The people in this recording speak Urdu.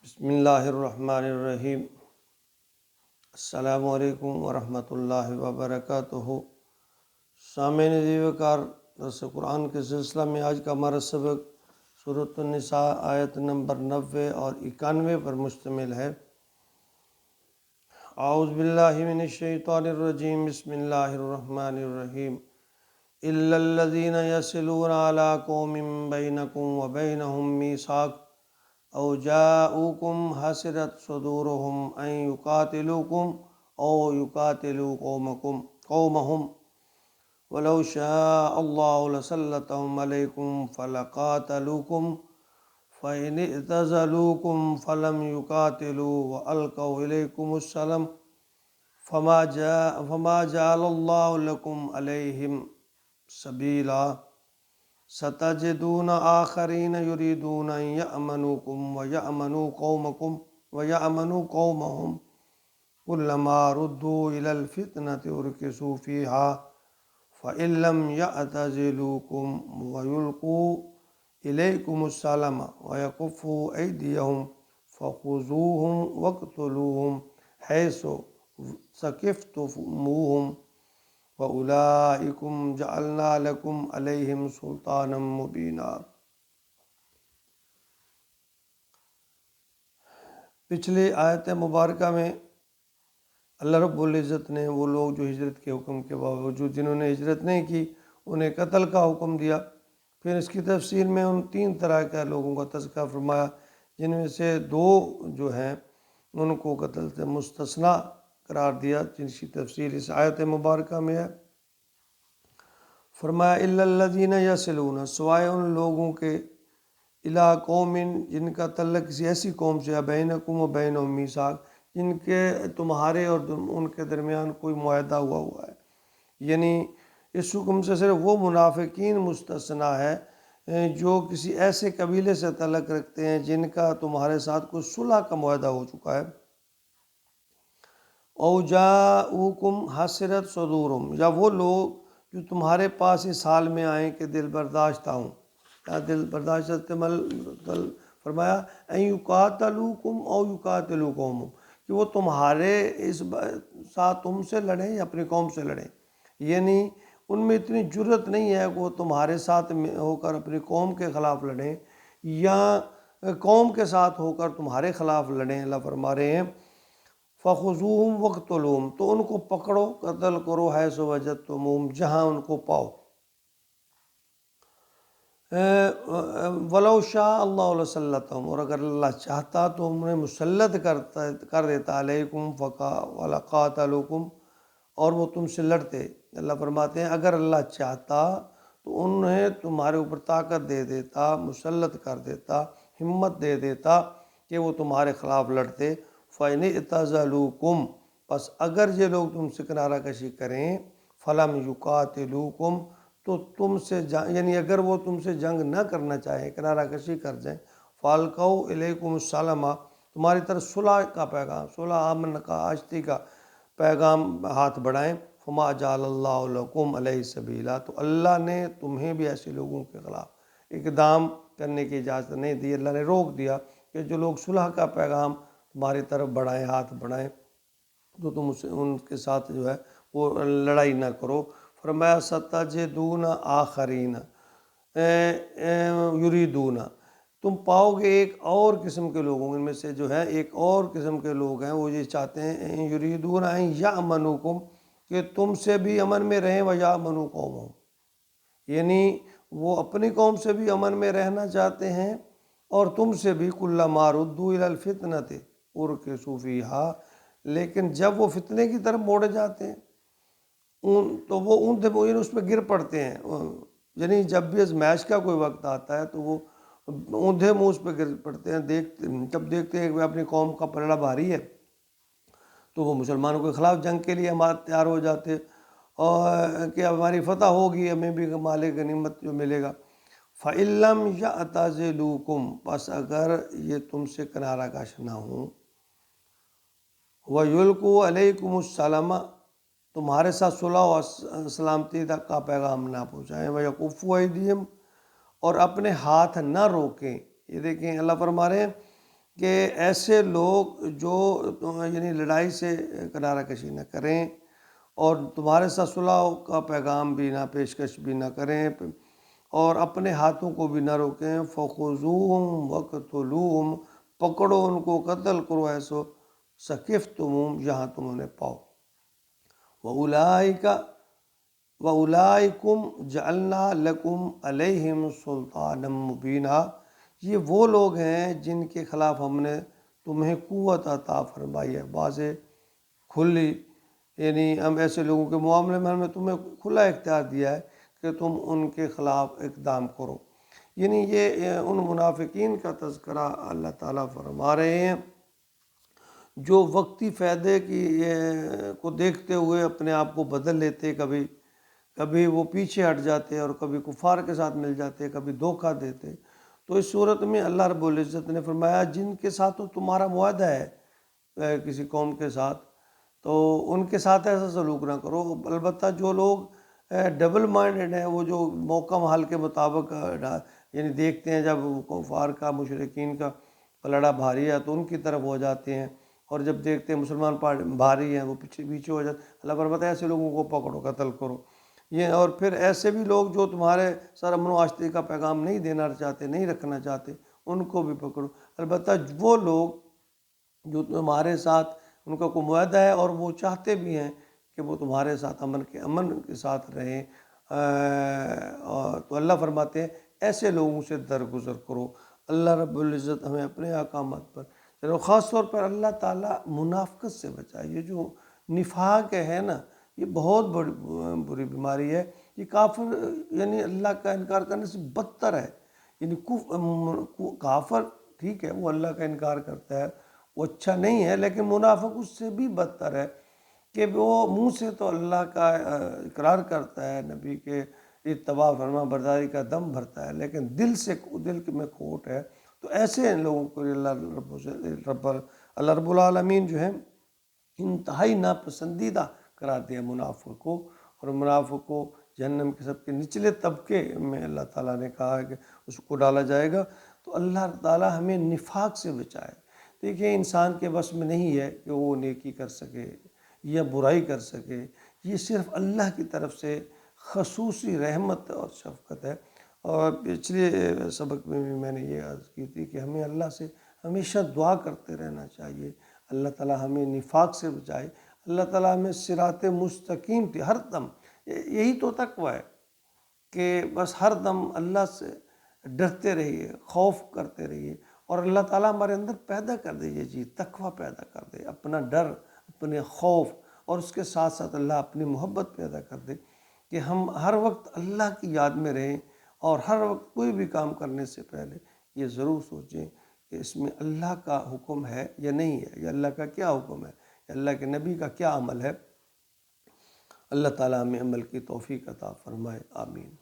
بسم اللہ الرحمن الرحیم۔ السلام علیکم ورحمۃ اللہ وبرکاتہ۔ سامعین عزیز وقار، درس قرآن کے سلسلہ میں آج کا ہمارا سبق سورۃ النساء آیت نمبر 90 اور 91 پر مشتمل ہے۔ اعوذ باللہ من الشیطان الرجیم، بسم اللہ الرحمن الرحیم۔ الا الذین یصلون علی قوم بینکم وبینہم میثاق او جاءوکم حسرت صدورہم ان یقاتلوکم او یقاتلوا قومہم ولو شاء اللہ لسلطہم علیکم فلقاتلوکم فإن اعتزلوکم فلم یقاتلوا وألقوا الیکم السلام فما جعل اللہ لکم علیہم سبیلا ستجدون آخرین یریدون ان یأمنوکم ویأمنوا قومہم کلما ردوا الی الفتنة ارکسوا فیہا فإن لم یعتزلوکم ویلقوا الیکم السلام ویکفوا ایدیہم فخذوہم واقتلوہم حیث ثقفتموہم وَأُولَئِكُمْ جَعَلْنَا لَكُمْ عَلَيْهِمْ سُلْطَانًا مُبِينًا۔ پچھلی آیت مبارکہ میں اللہ رب العزت نے وہ لوگ جو ہجرت کے حکم کے باوجود جنہوں نے ہجرت نہیں کی انہیں قتل کا حکم دیا۔ پھر اس کی تفصیل میں ان 3 طرح کے لوگوں کا تذکرہ فرمایا، جن میں سے 2 جو ہیں ان کو قتل سے مستثنیٰ قرار دیا، جن کی تفصیل اس آیت مبارکہ میں ہے۔ فرمایا الا الذین یصلون، سوائے ان لوگوں کے الی قوم جن کا تعلق کسی ایسی قوم سے بینکم و بینہم میثاق، جن کے تمہارے اور ان کے درمیان کوئی معاہدہ ہوا ہے۔ یعنی اس حکم سے صرف وہ منافقین مستثنیٰ ہے جو کسی ایسے قبیلے سے تعلق رکھتے ہیں جن کا تمہارے ساتھ کوئی صلح کا معاہدہ ہو چکا ہے۔ او جاءوکم حسرت صدورہم، یا وہ لوگ جو تمہارے پاس اس حال میں آئیں کہ دل برداشتہ ہوں۔ یا دل برداشتہ استعمال فرمایا ان یقاتلوکم او یقاتلوا قومہم، کہ وہ تمہارے اس ساتھ تم سے لڑیں یا اپنی قوم سے لڑیں۔ یعنی ان میں اتنی جرت نہیں ہے کہ وہ تمہارے ساتھ ہو کر اپنی قوم کے خلاف لڑیں یا قوم کے ساتھ ہو کر تمہارے خلاف لڑیں۔ اللہ فرما رہے ہیں فخذوہم واقتلوہم، تو ان کو پکڑو، قتل کرو، حیث وجدتموہم، جہاں ان کو پاؤ۔ ولو شاء اللہ لسلطہم، اور اگر اللہ چاہتا تو انہیں مسلط کر دیتا، علیکم ولقاتلوکم، اور وہ تم سے لڑتے۔ اللہ فرماتے ہیں اگر اللہ چاہتا تو انہیں تمہارے اوپر طاقت دے دیتا، مسلط کر دیتا، ہمت دے دیتا کہ وہ تمہارے خلاف لڑتے۔ فَإِنِ اعْتَزَلُوكُمْ، پس اگر یہ لوگ تم سے کنارہ کشی کریں، فَلَمْ يُقَاتِلُوكُمْ، تو تم سے یعنی اگر وہ تم سے جنگ نہ کرنا چاہیں، کنارہ کشی کر جائیں، فَأَلْقَوْا إِلَيْكُمُ السَّلَامَ، تمہاری طرف صلح کا پیغام، صلح امن کا، آشتی کا پیغام ہاتھ بڑھائیں، فَمَا جَعَلَ اللَّهُ لَكُمْ عَلَيْهِ سَبِيلًا، تو اللہ نے تمہیں بھی ایسے لوگوں کے خلاف اقدام کرنے کی اجازت نہیں دی۔ اللہ نے روک دیا کہ جو لوگ صلح کا پیغام تمہاری طرف بڑھائیں، ہاتھ بڑھائیں، تو تم ان کے ساتھ جو ہے وہ لڑائی نہ کرو۔ فرمایا ستجدون آخرین یریدون، تم پاؤ گے ایک اور قسم کے لوگوں، ان میں سے جو ہے ایک اور قسم کے لوگ ہیں، وہ یہ چاہتے ہیں یریدون ان یأمنوکم، کہ تم سے بھی امن میں رہیں، ویأمنوا قومہم، یعنی وہ اپنی قوم سے بھی امن میں رہنا چاہتے ہیں اور تم سے بھی کلما ردوا الی الفتنۃ ارکسوا فیہا، لیکن جب وہ فتنے کی طرف موڑے جاتے ہیں تو وہ اس پہ گر پڑتے ہیں۔ یعنی جب بھی ازمائش کا کوئی وقت آتا ہے تو وہ اوندھے منہ اس پہ گر پڑتے ہیں، جب دیکھتے ہیں کہ اپنی قوم کا پلڑا بھاری ہے تو وہ مسلمانوں کے خلاف جنگ کے لیے ہمارے تیار ہو جاتے، اور کہ ہماری فتح ہوگی، ہمیں بھی مال غنیمت جو ملے گا۔ فَإِن لَّمْ يَعْتَزِلُوكُمْ، پس اگر یہ تم سے کنارہ کش نہ ہوں، وَيُلْقُوا عَلَيْكُمُ السَّلَامَ، تمہارے ساتھ صلح و سلامتی کا پیغام نہ پہنچائیں، وَيَكُفُّوا أَيْدِيَهُمْ، اور اپنے ہاتھ نہ روکیں۔ یہ دیکھیں اللہ فرما رہے ہیں کہ ایسے لوگ جو یعنی لڑائی سے کنارہ کشی نہ کریں اور تمہارے ساتھ صلح کا پیغام بھی نہ پیشکش بھی نہ کریں اور اپنے ہاتھوں کو بھی نہ روکیں، فخذوہم وقتلوہم، پکڑو ان کو، قتل کرو، ایسو ثقفتموہم، جہاں تم انہیں پاؤ، وَأُولَئِکَ وَأُولَئِکُمْ جَعَلْنَا لَکُمْ عَلَیہم سُلْطَانًا مُبِینًا، یہ وہ لوگ ہیں جن کے خلاف ہم نے تمہیں قوت عطا فرمائی ہے، واضح کھلی، یعنی ہم ایسے لوگوں کے معاملے میں ہم نے تمہیں کھلا اختیار دیا ہے کہ تم ان کے خلاف اقدام کرو۔ یعنی یہ ان منافقین کا تذکرہ اللہ تعالیٰ فرما رہے ہیں جو وقتی فائدے کو دیکھتے ہوئے اپنے آپ کو بدل لیتے، کبھی وہ پیچھے ہٹ جاتے اور کبھی کفار کے ساتھ مل جاتے، کبھی دھوکہ دیتے۔ تو اس صورت میں اللہ رب العزت نے فرمایا جن کے ساتھ تو تمہارا معاہدہ ہے کسی قوم کے ساتھ، تو ان کے ساتھ ایسا سلوک نہ کرو۔ البتہ جو لوگ ڈبل مائنڈڈ ہیں، وہ جو موقع محل کے مطابق یعنی دیکھتے ہیں جب کفار کا، مشرکین کا پلڑا بھاری ہے تو ان کی طرف ہو جاتے ہیں، اور جب دیکھتے ہیں مسلمان بھاری ہیں وہ پیچھے ہو جاتے، اللہ فرماتا ہے ایسے لوگوں کو پکڑو، قتل کرو۔ یہ اور پھر ایسے بھی لوگ جو تمہارے سر امن و آشتی کا پیغام نہیں دینا چاہتے، نہیں رکھنا چاہتے، ان کو بھی پکڑو۔ البتہ وہ لوگ جو تمہارے ساتھ ان کا کوئی معاہدہ ہے اور وہ چاہتے بھی ہیں کہ وہ تمہارے ساتھ امن کے ساتھ رہیں، تو اللہ فرماتے ہیں ایسے لوگوں سے درگزر کرو۔ اللہ رب العزت ہمیں اپنے احکامات پر چلو، خاص طور پر اللہ تعالیٰ منافقت سے بچائے۔ یہ جو نفاق ہے نا، یہ بہت بری بیماری ہے۔ یہ کافر یعنی اللہ کا انکار کرنے سے بدتر ہے۔ یعنی کافر ٹھیک ہے وہ اللہ کا انکار کرتا ہے، وہ اچھا نہیں ہے، لیکن منافق اس سے بھی بدتر ہے کہ وہ منہ سے تو اللہ کا اقرار کرتا ہے، نبی کے اتباع فرما برداری کا دم بھرتا ہے، لیکن دل میں کھوٹ ہے۔ تو ایسے لوگوں کو اللہ رب العالمین جو ہے انتہائی ناپسندیدہ قرار دیا منافق کو، اور منافق کو جہنم کے سب کے نچلے طبقے میں اللہ تعالیٰ نے کہا کہ اس کو ڈالا جائے گا۔ تو اللہ تعالیٰ ہمیں نفاق سے بچائے۔ دیکھیں انسان کے بس میں نہیں ہے کہ وہ نیکی کر سکے یا برائی کر سکے، یہ صرف اللہ کی طرف سے خصوصی رحمت اور شفقت ہے۔ اور پچھلے سبق میں بھی میں نے یہ عرض کی تھی کہ ہمیں اللہ سے ہمیشہ دعا کرتے رہنا چاہیے، اللہ تعالیٰ ہمیں نفاق سے بچائے، اللہ تعالیٰ ہمیں صراط مستقیم پہ ہر دم، یہی تو تقویٰ ہے کہ بس ہر دم اللہ سے ڈرتے رہیے، خوف کرتے رہیے، اور اللہ تعالیٰ ہمارے اندر پیدا کر دے یہ چیز، تقویٰ پیدا کر دے، اپنا ڈر، اپنے خوف، اور اس کے ساتھ ساتھ اللہ اپنی محبت پیدا کر دے کہ ہم ہر وقت اللہ کی یاد میں رہیں، اور ہر وقت کوئی بھی کام کرنے سے پہلے یہ ضرور سوچیں کہ اس میں اللہ کا حکم ہے یا نہیں ہے، یا اللہ کا کیا حکم ہے، یا اللہ کے نبی کا کیا عمل ہے۔ اللہ تعالیٰ ہمیں عمل کی توفیق عطا فرمائے، آمین۔